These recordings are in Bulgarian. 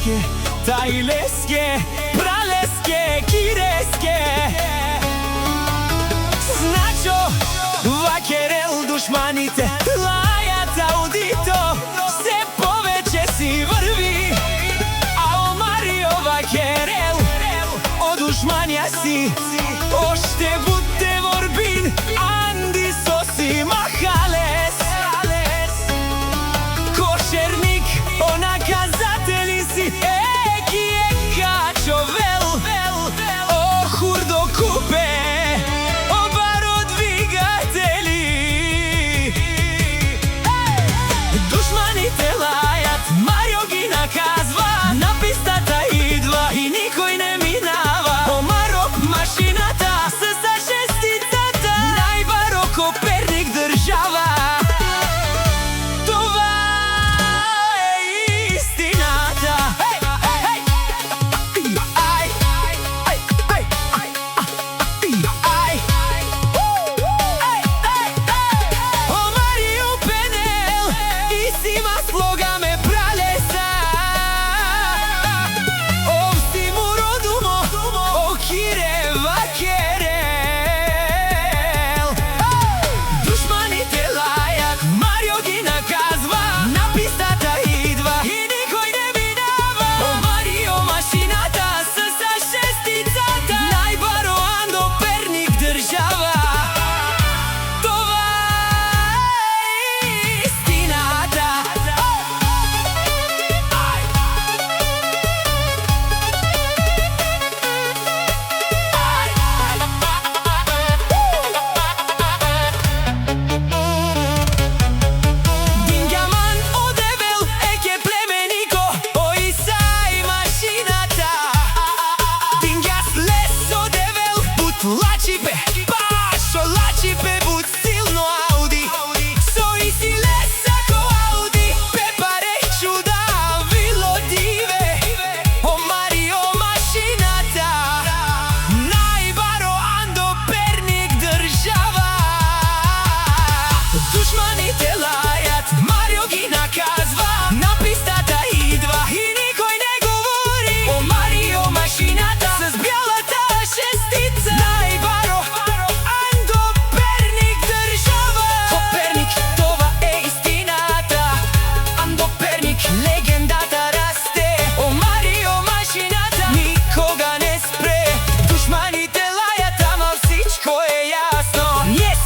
Ташке, таилеске, пралеске, киреске. Значо, вакерел душманите лајат аудито, се повеќе си врви. А Омарио вакерел од душманја си оште буте ворбин, анди соси махалес. Кошерник, онаказатели си, еки качо вел, о хурдо купе, о баро двигатели. Душманите лајат, Марио ги наказва, на пистата идва и никој не минава. Омаро машината се за шестицата, најбаро Коперник држава.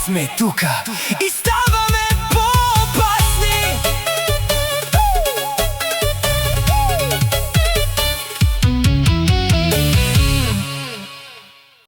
Сме тука и